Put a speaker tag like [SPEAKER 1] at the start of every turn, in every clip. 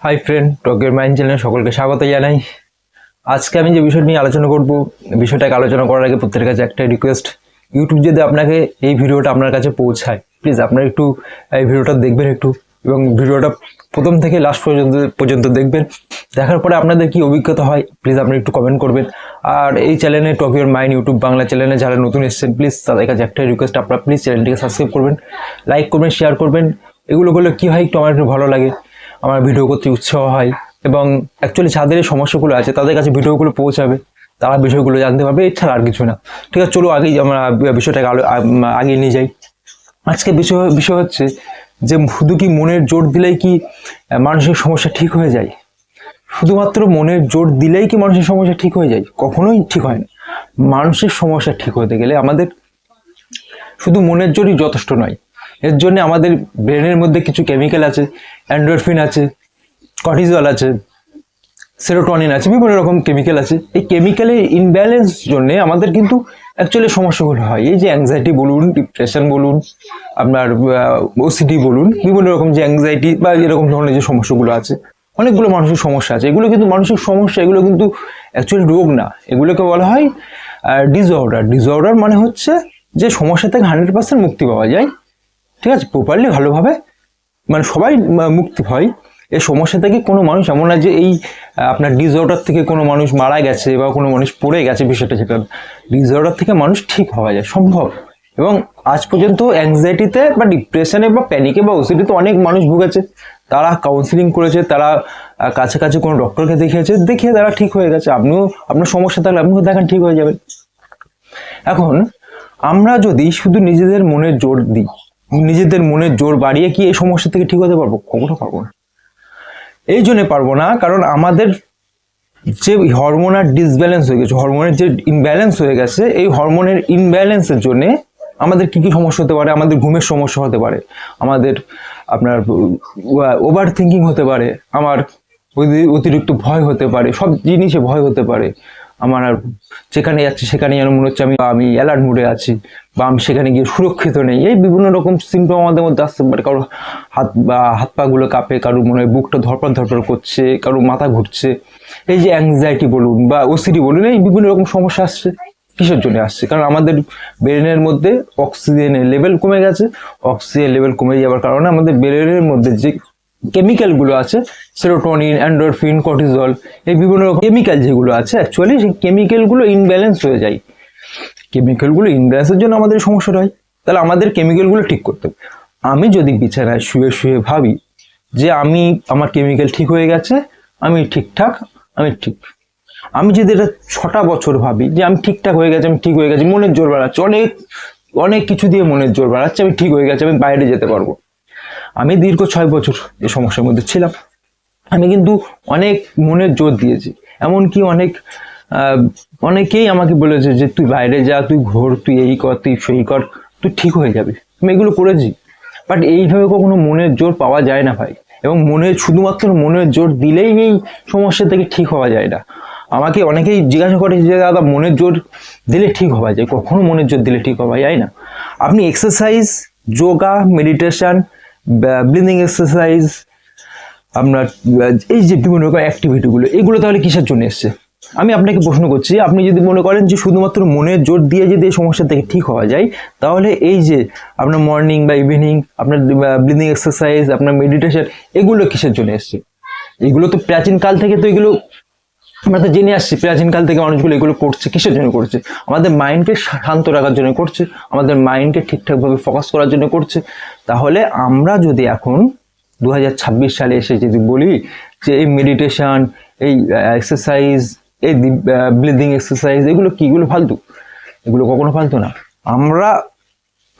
[SPEAKER 1] Hi friend, টকের mind চ্যানেলে সকলকে স্বাগত জানাই। আজকে আমি যে বিষয় নিয়ে আলোচনা করব, বিষয়টাকে আলোচনা করার আগে প্রত্যেকের কাছে একটাই রিকোয়েস্ট, ইউটিউব যদি আপনাকে এই ভিডিওটা আপনার কাছে পৌঁছায়, প্লিজ আপনারা একটু এই ভিডিওটা দেখবেন একটু, এবং ভিডিওটা প্রথম থেকে লাস্ট পর্যন্ত দেখবেন। দেখার পরে আপনাদের কি অভিজ্ঞতা হয় প্লিজ আপনি একটু কমেন্ট করবেন। আর এই চ্যানেলে টক ইউর মাইন্ড ইউটিউব বাংলা চ্যানেলে যারা নতুন এসেছেন, প্লিজ তাদের কাছে একটাই রিকোয়েস্ট, আপনারা প্লিজ চ্যানেলটিকে সাবস্ক্রাইব করবেন, লাইক করবেন, শেয়ার করবেন। এগুলো করলে কী হয়, একটু আমার একটু ভালো লাগে, আমার ভিডিও করতে উৎসাহ হয়, এবং অ্যাকচুয়ালি যাদের এই সমস্যাগুলো আছে তাদের কাছে ভিডিওগুলো পৌঁছাবে, তারা বিষয়গুলো জানতে পারবে, এছাড়া আর কিছু না। ঠিক আছে, চলো আগেই আমরা বিষয়টাকে আগিয়ে নিয়ে যাই। আজকে বিষয় হচ্ছে যে শুধু কি মনের জোর দিলেই কি মানসিক সমস্যা ঠিক হয়ে যায়? শুধুমাত্র মনের জোর দিলেই কি মানসিক সমস্যা ঠিক হয়ে যায়? কখনোই ঠিক হয় না। মানসিক সমস্যা ঠিক হতে গেলে আমাদের শুধু মনের জোরই যথেষ্ট নয়, এর জন্য আমাদের ব্রেনের মধ্যে কিছু কেমিক্যাল আছে, এন্ডোরফিন আছে, কর্টিজল আছে, সেরোটোনিন আছে, বিভিন্ন রকম কেমিক্যাল আছে। এই কেমিক্যালের ইনব্যালেন্স জন্য আমাদের কিন্তু অ্যাকচুয়ালি সমস্যাগুলো হয়। এই যে অ্যাংজাইটি বলুন, ডিপ্রেশন বলুন, আপনার ওসিডি বলুন, বিভিন্ন রকম যে অ্যাংজাইটি বা এরকম ধরনের যে সমস্যাগুলো আছে, অনেকগুলো মানসিক সমস্যা আছে। এগুলো কিন্তু মানসিক সমস্যা, এগুলো কিন্তু অ্যাকচুয়ালি রোগ না, এগুলোকে বলা হয় ডিসঅর্ডার। ডিসঅর্ডার মানে হচ্ছে যে সমস্যা থেকে 100% মুক্তি পাওয়া যায়, ঠিক আছে, প্রপারলি ভালোভাবে, মানে সবাই মুক্তি হয়। এই সমস্যা থেকে কোনো মানুষ এমন না যে এই আপনার ডিসঅর্ডার থেকে কোনো মানুষ মারা গেছে বা কোনো মানুষ পড়ে গেছে, বিষয়টা সেটা। ডিসঅর্ডার থেকে মানুষ ঠিক হওয়া যায়, সম্ভব। এবং আজ পর্যন্ত অ্যাংজাইটিতে বা ডিপ্রেশনে বা প্যানিকে বা ওসিডিতে অনেক মানুষ ভুগেছে, তারা কাউন্সিলিং করেছে, তারা কাছাকাছি কোনো ডক্টরকে দেখিয়েছে, দেখিয়ে তারা ঠিক হয়ে গেছে। আপনিও আপনার সমস্যা থাকলে আপনিও দেখেন, ঠিক হয়ে যাবেন। এখন আমরা যদি শুধু নিজেদের মনের জোর দিই, নিজেদের মনের জোর বাড়িয়ে কি এই সমস্যা থেকে ঠিক হতে পারবো? কখনো পারবো না। এই জন্য পারবো না কারণ আমাদের যে হরমোনাল ডিসব্যালেন্স হয়ে গেছে, হরমোনের যে ইমব্যালেন্স হয়ে গেছে, এই হরমোনের ইমব্যালেন্সের জন্য আমাদের কি কি সমস্যা হতে পারে? আমাদের ঘুমের সমস্যা হতে পারে, আমাদের আপনার ওভার থিঙ্কিং হতে পারে, আমার অতিরিক্ত ভয় হতে পারে, সব জিনিসে ভয় হতে পারে। আমার আর যেখানে যাচ্ছি সেখানে যেন মনে হচ্ছে আমি অ্যালার্ট মুডে আছি, বা আমি সেখানে গিয়ে সুরক্ষিত নেই। এই বিভিন্ন রকম সিমটম আমাদের মধ্যে আসতে পারে। কারোর হাত পাগুলো কাঁপে, কারোর মনে হয় বুকটা ধরপড় ধরপড় করছে, কারোর মাথা ঘুরছে। এই যে অ্যাংজাইটি বলুন বা ওসিডি বলুন, এই বিভিন্ন রকম সমস্যা আসছে। কিসের জন্য আসছে? কারণ আমাদের ব্রেনের মধ্যে অক্সিজেনের লেভেল কমে গেছে। অক্সিজেন লেভেল কমে যাওয়ার কারণে আমাদের ব্রেনের মধ্যে যে কেমিক্যালগুলো আছে, সেরোটোনিন, এন্ডোরফিন, কর্টিজল, এই বিভিন্ন রকম কেমিক্যাল যেগুলো আছে, অ্যাকচুয়ালি সেই কেমিক্যালগুলো ইনব্যালেন্স হয়ে যায়। কেমিক্যালগুলো ইনব্যালেন্সের জন্য আমাদের সমস্যাটা হয়। তাহলে আমাদের কেমিক্যালগুলো ঠিক করতে হবে। আমি যদি বিছানায় শুয়ে শুয়ে ভাবি যে আমার কেমিক্যাল ঠিক হয়ে গেছে, আমি ঠিকঠাক, আমি ঠিক, আমি যদি এটা 6টা বছর ভাবি যে আমি ঠিকঠাক হয়ে গেছে, আমি ঠিক হয়ে গেছি, মনের জোর বাড়াচ্ছে, অনেক অনেক কিছু দিয়ে মনের জোর বাড়াচ্ছে, আমি ঠিক হয়ে গেছে, আমি বাইরে যেতে পারবো। আমি দীর্ঘ 6 বছর এই সমস্যার মধ্যে ছিলাম। আমি কিন্তু অনেক মনের জোর দিয়েছি, এমনকি অনেকেই আমাকে বলেছে যে তুই বাইরে যা, তুই ঘোর, তুই এই কর, তুই সেই কর, তুই ঠিক হয়ে যাবে। আমি এগুলো করেছি, বাট এইভাবে কখনো মনের জোর পাওয়া যায় না ভাই। এবং শুধুমাত্র মনের জোর দিলেই এই সমস্যা থেকে ঠিক হওয়া যায় না। আমাকে অনেকেই জিজ্ঞাসা করে যে দাদা মনের জোর দিলে ঠিক হওয়া যায়? কখনো মনের জোর দিলে ঠিক হওয়া যায় না। আপনি exercise, yoga, meditation, breathing exercise, আপনার এই যে বিভিন্ন রকম অ্যাক্টিভিটিগুলো, এগুলো তাহলে কিসের জন্য এসছে? আমি আপনাকে প্রশ্ন করছি, আপনি যদি মনে করেন যে শুধুমাত্র মনের জোর দিয়ে যদি এই সমস্যা থেকে ঠিক হওয়া যায়, তাহলে এই যে আপনার মর্নিং বা ইভিনিং আপনার ব্রিদিং এক্সারসাইজ, আপনার মেডিটেশন, এগুলো কিসের জন্য এসছে? এগুলো তো প্রাচীনকাল থেকে তো এগুলো আমরা তো জেনে আসছি, প্রাচীনকাল থেকে মানুষগুলো এগুলো করছে। কিসের জন্য করছে? আমাদের মাইন্ডকে শান্ত রাখার জন্য করছে, আমাদের মাইন্ডকে ঠিকঠাকভাবে ফোকাস করার জন্য করছে। তাহলে আমরা যদি এখন 2026 সালে এসে যদি বলি যে এই মেডিটেশন, এই এক্সারসাইজ, এই ব্রিদিং এক্সারসাইজ, এগুলো কি? এগুলো ফালতু? এগুলো কখনো ফালতু না। আমরা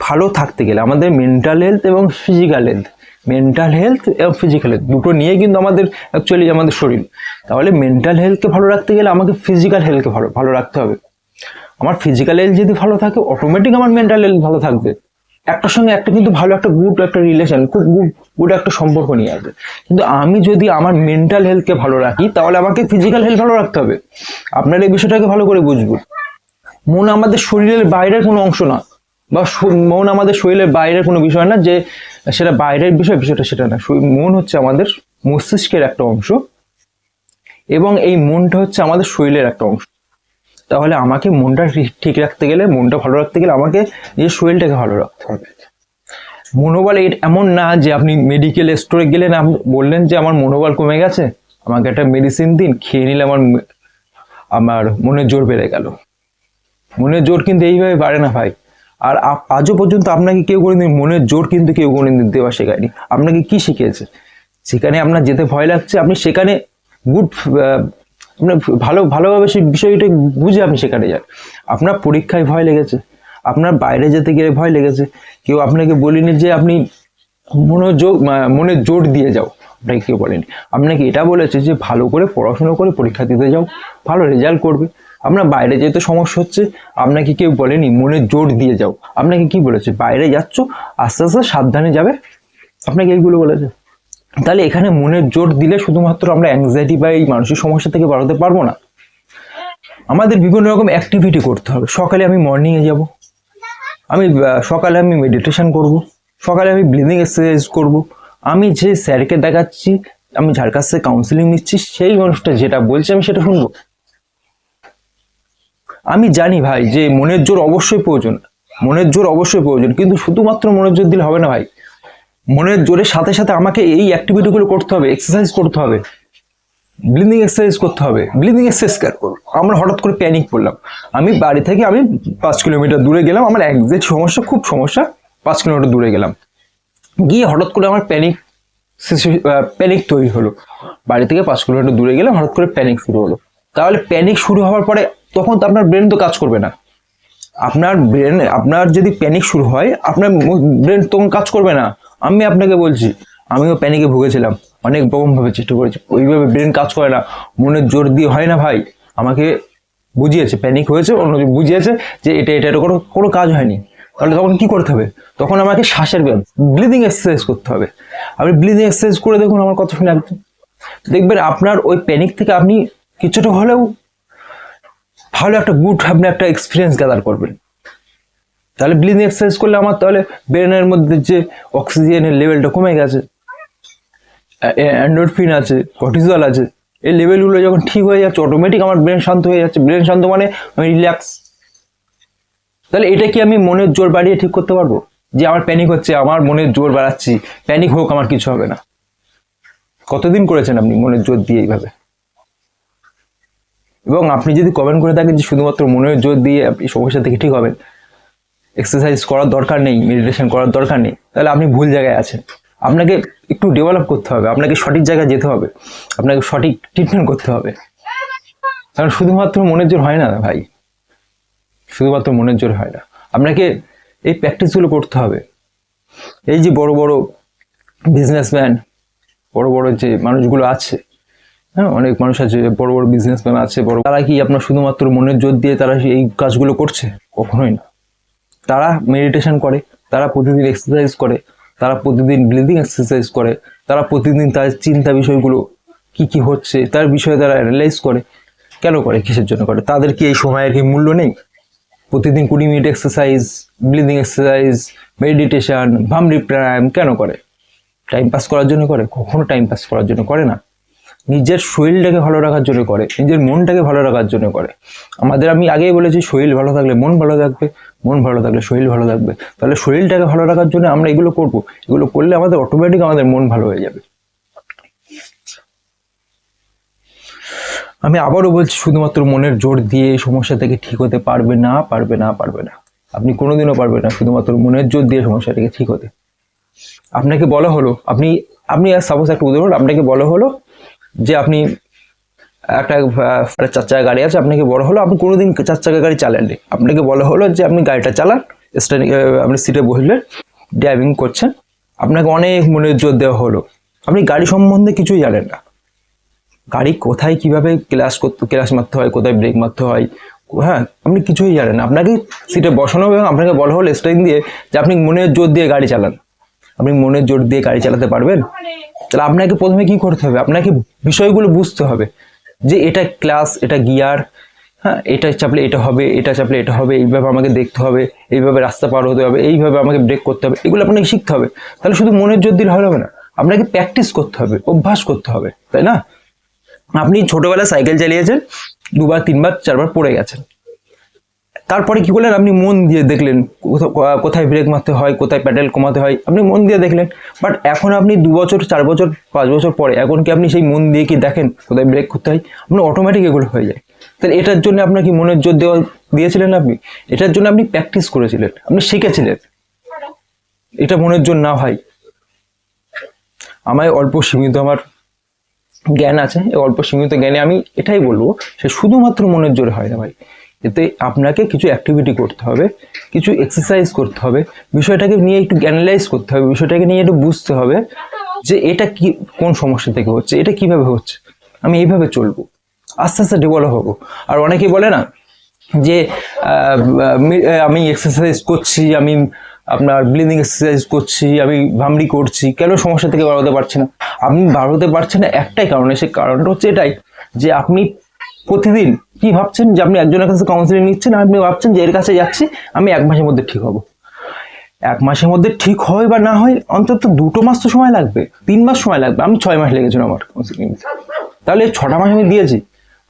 [SPEAKER 1] ভালো থাকতে গেলে আমাদের মেন্টাল হেলথ এবং ফিজিক্যাল হেলথ, মেন্টাল হেলথ এবং ফিজিক্যাল হেলথ দুটো নিয়ে কিন্তু আমাদের অ্যাকচুয়ালি আমাদের শরীর। তাহলে মেন্টাল হেলথকে ভালো রাখতে গেলে আমাকে ফিজিক্যাল হেলথকে ভালো রাখতে হবে। আমার ফিজিক্যাল হেলথ যদি ভালো থাকে, অটোমেটিক আমার মেন্টাল হেলথ ভালো থাকবে। একটার সঙ্গে একটা কিন্তু ভালো একটা গুড একটা রিলেশন, খুব গুড একটা সম্পর্ক নিয়ে আসবে। কিন্তু আমি যদি আমার মেন্টাল হেলথকে ভালো রাখি, তাহলে আমাকে ফিজিক্যাল হেলথ ভালো রাখতে হবে। আপনারা এই বিষয়টাকে ভালো করে বুঝবেন। মন আমাদের শরীরের বাইরের কোনো অংশ না, বা মন আমাদের শরীরের বাইরের কোনো বিষয় না যে সেটা বাইরের বিষয়, বিষয়টা সেটা না। মন হচ্ছে আমাদের মস্তিষ্কের একটা অংশ এবং এই মনটা হচ্ছে আমাদের শরীরের একটা অংশ। তাহলে আমাকে মনটা ঠিক রাখতে গেলে, মনটা ভালো রাখতে গেলে আমাকে নিজের শরীরটাকে ভালো রাখতে হবে। মনোবল এমন না যে আপনি মেডিকেল স্টোরে গেলেন, আপনি বললেন যে আমার মনোবল কমে গেছে, আমাকে একটা মেডিসিন দিন, খেয়ে নিলে আমার মনের জোর বেড়ে গেল। মনের জোর কিন্তু এইভাবে বাড়ে না ভাই। আর আজও পর্যন্ত আপনাকে কেউ কোনোদিন মনের জোর কিন্তু কেউ কোনোদিন দেওয়া শেখায়নি। আপনাকে কি শিখিয়েছে? সেখানে আপনার যেতে ভয় লাগছে, আপনি সেখানে ভালোভাবে সেই বিষয়টা বুঝে আপনি সেখানে যান। আপনার পরীক্ষায় ভয় লেগেছে, আপনার বাইরে যেতে গেলে ভয় লেগেছে, কেউ আপনাকে বলেনি যে আপনি মনে জোর দিয়ে যাও, আপনাকে কেউ বলেনি। আপনাকে এটা বলেছে যে ভালো করে পড়াশোনা করে পরীক্ষা দিতে যাও, ভালো রেজাল্ট করবে। আপনার বাইরে যেতে সমস্যা হচ্ছে, আপনাকে কেউ বলেনি মনে জোর দিয়ে যাও। আপনাকে কি বলেছে? বাইরে যাচ্ছ, আস্তে আস্তে সাবধানে যাবে, আপনাকে এইগুলো বলেছে। তাহলে এখানে মনের জোর দিলে শুধুমাত্র আমরা অ্যাংজাইটি বা এই মানসিক সমস্যা থেকে বাড়াতে পারবো না। আমাদের বিভিন্ন রকম অ্যাক্টিভিটি করতে হবে। সকালে আমি মর্নিংয়ে যাব, সকালে আমি মেডিটেশন করব, সকালে আমি ব্রিদিং এক্সারসাইজ করব। আমি যে স্যারকে দেখাচ্ছি, আমি যার কাছ থেকে কাউন্সিলিং নিচ্ছি, সেই মানুষটা যেটা বলছে আমি সেটা শুনবো। আমি জানি ভাই যে মনের জোর অবশ্যই প্রয়োজন, মনের জোর অবশ্যই প্রয়োজন, কিন্তু শুধুমাত্র মনের জোর দিলে হবে না ভাই। মনের জোরের সাথে সাথে আমাকে এই অ্যাক্টিভিটিগুলো করতে হবে, এক্সারসাইজ করতে হবে, ব্রিদিং এক্সারসাইজ করতে হবে। ব্রিদিং এক্সারসাইজ করবো, আমরা হঠাৎ করে প্যানিক করলাম, আমি বাড়ি থেকে 5 কিলোমিটার দূরে গেলাম, আমার একজ্যাক্ট সমস্যা, খুব সমস্যা, 5 কিলোমিটার দূরে গেলাম, গিয়ে হঠাৎ করে আমার প্যানিক তৈরি হলো। বাড়ি থেকে 5 কিলোমিটার দূরে গেলাম, হঠাৎ করে প্যানিক শুরু হলো। তাহলে প্যানিক শুরু হওয়ার পরে তখন তো আপনার ব্রেন তো কাজ করবে না। আপনার যদি প্যানিক শুরু হয়, আপনার ব্রেন তখন কাজ করবে না। আমি আপনাকে বলছি, আমিও প্যানিকে ভুগেছিলাম, অনেক রকমভাবে চেষ্টা করেছি, ওইভাবে ব্রেন কাজ করে না, মনের জোর দিয়ে হয় না ভাই। আমাকে বুঝিয়েছে প্যানিক হয়েছে, অন্য বুঝিয়েছে যে এটা কোনো কাজ হয়নি। তাহলে তখন কি করতে হবে? তখন আমাকে শ্বাসের ব্যায়াম, ব্রিদিং এক্সারসাইজ করতে হবে। আপনি ব্রিদিং এক্সারসাইজ করে দেখুন, আমার কথা শুনে একদম দেখবেন আপনার ওই প্যানিক থেকে আপনি কিছুটা হলেও ভালো আপনি একটা এক্সপিরিয়েন্স গ্যাদার করবেন। তাহলে ব্রিদিং এক্সারসাইজ করলে আমার তাহলে ব্রেনের মধ্যে যে অক্সিজেনের লেভেলটা কমে গেছে, এন্ডোরফিন আছে, কর্টিজল আছে, এই লেভেলগুলো যখন ঠিক হয়ে যাচ্ছে, অটোমেটিক আমার ব্রেন শান্ত হয়ে যাচ্ছে। ব্রেন শান্ত মানে আমি রিল্যাক্স। তাহলে এটা কি আমি মনের জোর বাড়িয়ে ঠিক করতে পারবো? যে আমার প্যানিক হচ্ছে, আমার মনের জোর বাড়াচ্ছি, প্যানিক হোক, আমার কিছু হবে না। কতদিন করেছেন আপনি মনের জোর দিয়ে এইভাবে? এবং আপনি যদি কমেন্ট করে থাকেন যে শুধুমাত্র মনের জোর দিয়ে আপনি সমস্যা থেকে ঠিক হবেন, এক্সারসাইজ করার দরকার নেই, মেডিটেশন করার দরকার নেই, তাহলে আপনি ভুল জায়গায় আছেন। আপনাকে একটু ডেভেলপ করতে হবে, আপনাকে সঠিক জায়গায় যেতে হবে, আপনাকে সঠিক ট্রিটমেন্ট করতে হবে। কারণ শুধুমাত্র মনের জোর হয় না ভাই, শুধুমাত্র মনের জোর হয় না। আপনাকে এই প্র্যাকটিসগুলো করতে হবে। এই যে বড় বড় বিজনেসম্যান, বড় বড় যে মানুষগুলো আছে, হ্যাঁ, অনেক মানুষ আছে, বড় বড় বিজনেসম্যান আছে, তারা কি আপনার শুধুমাত্র মনের জোর দিয়ে তারা এই কাজগুলো করছে? কখনোই না। তারা মেডিটেশন করে, তারা প্রতিদিন এক্সারসাইজ করে, তারা প্রতিদিন ব্রিদিং এক্সারসাইজ করে, তারা প্রতিদিন তার চিন্তা বিষয়গুলো কি হচ্ছে তার বিষয়ে তারা অ্যানালাইজ করে। কেন করে? কিসের জন্য করে? তাদের কি এই সময়ের কি মূল্য নেই? প্রতিদিন 20 minute exercise, breathing exercise, meditation, Bhramari pranayama কেন করে? টাইম পাস করার জন্য করে? কখনো টাইম পাস করার জন্য করে না। নিজের শরীরটাকে ভালো রাখার জন্য করে, নিজের মনটাকে ভালো রাখার জন্য করে। আমি আগেই বলেছি, শরীর ভালো থাকলে মন ভালো থাকবে, মন ভালো থাকলে শরীর ভালো থাকবে। তাহলে শরীরটাকে ভালো রাখার জন্য আমরা এগুলো করব, এগুলো করলে আমাদের অটোমেটিক আমাদের মন ভালো হয়ে যাবে। আমি আবারও বলছি, শুধুমাত্র মনের জোর দিয়ে এই সমস্যা থেকে ঠিক হতে পারবে না, পারবে না, পারবে না। আপনি কোনোদিনও পারবেন না শুধুমাত্র মনের জোর দিয়ে সমস্যা থেকে ঠিক হতে। আপনাকে বলা হলো, আপনি সাপোজ একটা উদাহরণ, আপনাকে বলা হলো যে আপনি একটা 4 চাকা গাড়ি আছে, আপনাকে বলা হলো আপনি কোনোদিন 4 চাকা গাড়ি চালাননি, আপনাকে বলা হলো যে আপনি গাড়িটা চালান, আপনি সিটে বসলে ড্রাইভিং করছেন, আপনাকে অনেক মনের জোর দেওয়া হলো, আপনি গাড়ি সম্বন্ধে কিছুই জানেন না। গাড়ি কোথায় কিভাবে ক্লাস মারতে হয়, কোথায় ব্রেক মারতে হয়, হ্যাঁ, আপনি কিছুই জানেন না। আপনাকে সিটে বসানো হবে এবং আপনাকে বলা হলো স্টারিং দিয়ে যে আপনি মনের জোর দিয়ে গাড়ি চালান। আপনি মনের জোর দিয়ে গাড়ি চালাতে পারবেন? তাহলে আপনাকে প্রথমে কি করতে হবে? আপনাকে বিষয়গুলো বুঝতে হবে যে এটা ক্লাস, এটা গিয়ার, হ্যাঁ, এটা চাপলে এটা হবে, এটা চাপলে এটা হবে, এইভাবে আমাকে দেখতে হবে, এইভাবে রাস্তা পার হতে হবে, এইভাবে আমাকে ব্রেক করতে হবে, এগুলো আপনাকে শিখতে হবে। তাহলে শুধু মনের জোর দিলে হবে না, আপনাকে প্র্যাকটিস করতে হবে, অভ্যাস করতে হবে, তাই না? আপনি ছোটবেলায় সাইকেল চালিয়েছেন, 2বার 3বার 4বার পড়ে গেছেন, তারপরে কি করলেন, আপনি মন দিয়ে দেখলেন কোথায় ব্রেক মারতে হয়, কোথায় প্যাডেল কমাতে হয়, আপনি মন দিয়ে দেখলেন। বাট এখন আপনি 2 বছর 4 বছর 5 বছর পরে এখন কি আপনি সেই মন দিয়ে কি দেখেন কোথায় ব্রেক করতে হয়? আপনার অটোমেটিক এগুলো হয়ে যায়। তাহলে এটার জন্য আপনার কি মনের জোর দিয়েছিলেন আপনি? এটার জন্য আপনি প্র্যাকটিস করেছিলেন, আপনি শিখেছিলেন। এটা মনের জোর না ভাই। আমায় অল্প সীমিত আমার জ্ঞান আছে, এই অল্প সীমিত জ্ঞানে আমি এটাই বলবো, সে শুধুমাত্র মনের জোরে হয় না ভাই। এতে আপনাকে কিছু অ্যাক্টিভিটি করতে হবে, কিছু এক্সারসাইজ করতে হবে, বিষয়টাকে নিয়ে একটু অ্যানালাইজ করতে হবে, বিষয়টাকে নিয়ে একটু বুঝতে হবে যে এটা কি, কোন সমস্যা থেকে হচ্ছে, এটা কিভাবে হচ্ছে, আমি এইভাবে চলবো, আস্তে আস্তে ডেভেলপ হবো। আর অনেকেই বলে না যে আমি এক্সারসাইজ করছি, আমি আপনার ব্লিডিং এক্সারসাইজ করছি, আমি ভামড়ি করছি, কেন সমস্যা থেকে বার হতে পারছি না? আপনি বার হতে পারছেন না একটাই কারণে, সেই কারণটা হচ্ছে এটাই যে আপনি প্রতিদিন কি ভাবছেন যে আপনি একজনের কাছে কাউন্সিলিং নিচ্ছেন, আপনি ভাবছেন যে এর কাছে যাচ্ছি, আমি 1 মাসের মধ্যে ঠিক হব। 1 মাসের মধ্যে ঠিক হয় বা না হয়, অন্তত 2 মাস তো সময় লাগবে, 3 মাস সময় লাগবে। আমি 6 মাস লেগেছিল আমার কাউন্সিলিং, তাহলে 6টা মাস আমি দিয়েছি।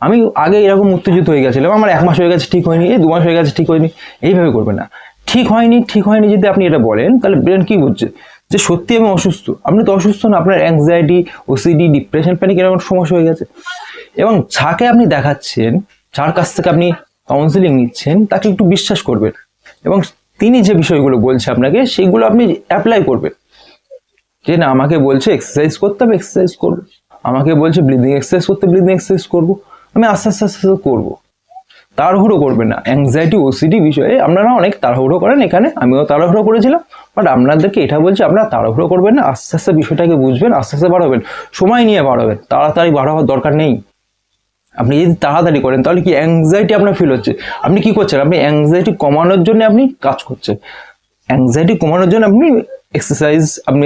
[SPEAKER 1] আমি আগে এরকম উত্তেজিত হয়ে গেছিলাম, আমার 1 মাস হয়ে গেছে ঠিক হয়নি, 2 মাস হয়ে গেছে ঠিক হয়নি, এইভাবে করবে না। ঠিক হয়নি ঠিক হয়নি যদি আপনি এটা বলেন, তাহলে ব্রেন কি বুঝছে যে সত্যি আমি অসুস্থ? আপনি তো অসুস্থ না, আপনার অ্যাংজাইটি, ওসিডি, ডিপ্রেশন, প্যানিক এরকম সমস্যা হয়ে গেছে। এবং যাকে আপনি দেখাচ্ছেন, যার কাছ থেকে আপনি কাউন্সিলিং নিচ্ছেন, তাকে একটু বিশ্বাস করবেন এবং তিনি যে বিষয়গুলো বলছে আপনাকে সেইগুলো আপনি অ্যাপ্লাই করবেন। যে না, আমাকে বলছে এক্সারসাইজ করতে হবে, এক্সারসাইজ করবো, আমাকে বলছে ব্লিডিং এক্সারসাইজ করতে, ব্লিডিং এক্সারসাইজ করবো, আমি আস্তে আস্তে আস্তে আস্তে করবো। তাড়াহুড়ো করবেন না। অ্যাংজাইটি, ওসিডি বিষয়ে আপনারা অনেক তাড়াহুড়ো করেন, এখানে আমিও তাড়াহুড়ো করেছিলাম। বাট আপনাদেরকে এটা বলছি, আপনারা তাড়াহুড়ো করবেন না, আস্তে আস্তে বিষয়টাকে বুঝবেন, আস্তে আস্তে বাড়াবেন, সময় নিয়ে বাড়াবেন, তাড়াতাড়ি বাড়াবার দরকার নেই। আপনি যদি তাড়াতাড়ি করেন তাহলে কি অ্যাংজাইটি আপনার ফিল হচ্ছে, আপনি কি করছেন, আপনি অ্যাংজাইটি কমানোর জন্য আপনি কাজ করছেন। অ্যাংজাইটি কমানোর জন্য আপনি এক্সারসাইজ, আপনি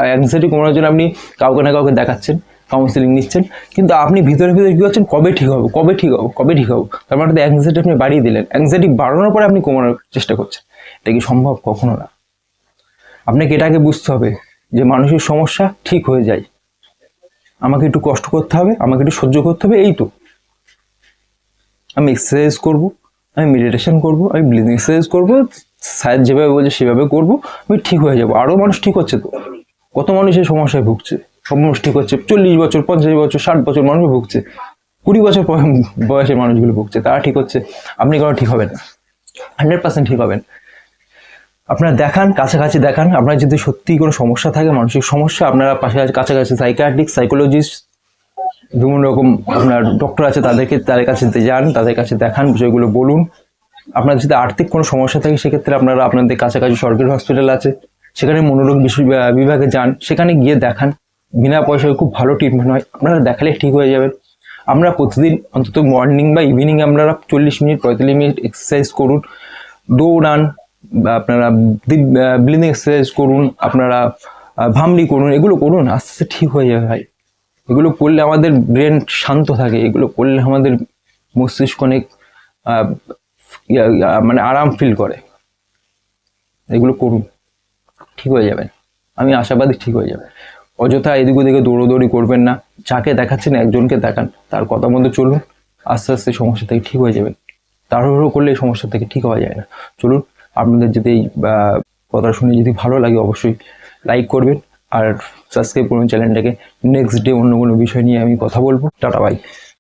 [SPEAKER 1] অ্যাংজাইটি কমানোর জন্য আপনি কাউকে না কাউকে দেখাচ্ছেন, কাউন্সিলিং নিচ্ছেন, কিন্তু আপনি ভিতরে ভিতরে কী করছেন, কবে ঠিক হবো, কবে ঠিক হবো, কবে ঠিক হবো। তার মানে অ্যাংজাইটি আপনি বাড়িয়ে দিলেন, অ্যাংজাইটি বাড়ানোর পরে আপনি কমানোর চেষ্টা করছেন। এটা কি সম্ভব? কখনো না। আপনাকে এটাকে বুঝতে হবে যে মানুষের সমস্যা ঠিক হয়ে যায়, আমাকে একটু কষ্ট করতে হবে, আমাকে একটু সহ্য করতে হবে, এই তো। আমি এক্সারসাইজ করব, আমি মেডিটেশন করব, আমি ব্রিদিং এক্সারসাইজ করব, স্যার যেভাবে বলছে সেভাবে করব, আমি ঠিক হয়ে যাব। আরও মানুষ ঠিক হচ্ছে তো, কত মানুষ এই সমস্যায় ভুগছে, সব মানুষ ঠিক হচ্ছে। 40 বছর, 50 বছর, 60 বছর মানুষ ভুগছে, 20 বছর বয়সের মানুষগুলো ভুগছে, তারা ঠিক হচ্ছে। আপনি কেন ঠিক হবেন না? 100% ঠিক হবেন। আপনারা দেখান, কাছাকাছি দেখান। আপনার যদি সত্যিই কোনো সমস্যা থাকে, মানসিক সমস্যা, আপনারা কাছাকাছি সাইকিয়াট্রিস্ট, সাইকোলজিস্ট, বিভিন্ন রকম আপনার ডক্টর আছে, তাদের কাছে যান, তাদের কাছে দেখান, বিষয়গুলো বলুন। আপনার যদি আর্থিক কোনো সমস্যা থাকে, সেক্ষেত্রে আপনারা আপনাদের কাছাকাছি সরকারি হসপিটাল আছে, সেখানে মনোরোগ বিভাগে যান, সেখানে গিয়ে দেখান, বিনা পয়সায় খুব ভালো ট্রিটমেন্ট হয়, আপনারা দেখালে ঠিক হয়ে যাবেন। আমরা প্রতিদিন অন্তত মর্নিং বা ইভিনিং আপনারা 40 মিনিট 45 মিনিট এক্সারসাইজ করুন, দৌড়ান, আপনারা ব্লিডিং এক্সারসাইজ করুন, আপনারা ভামড়ি করুন, এগুলো করুন, আস্তে আস্তে ঠিক হয়ে যাবে ভাই। এগুলো করলে আমাদের ব্রেন শান্ত থাকে, এগুলো করলে আমাদের মস্তিষ্ক অনেক মানে আরাম ফিল করে। এগুলো করুন, ঠিক হয়ে যাবেন, আমি আশাবাদী ঠিক হয়ে যাবে। অযথা এদিক ওদিকে দৌড়োদৌড়ি করবেন না, যাকে দেখাচ্ছেন একজনকে দেখান, তার কথা মতো চলুন, আস্তে আস্তে সমস্যা থেকে ঠিক হয়ে যাবেন। তাড়াহুড়ো করলে এই সমস্যা থেকে ঠিক হওয়া যায় না। চলুন, আপনাদের যদি এই কথা শুনে যদি ভালো লাগে অবশ্যই লাইক করবেন আর সাবস্ক্রাইব করুন চ্যানেলটাকে। নেক্সট ডে অন্য কোনো বিষয় নিয়ে আমি কথা বলবো। Tata, by.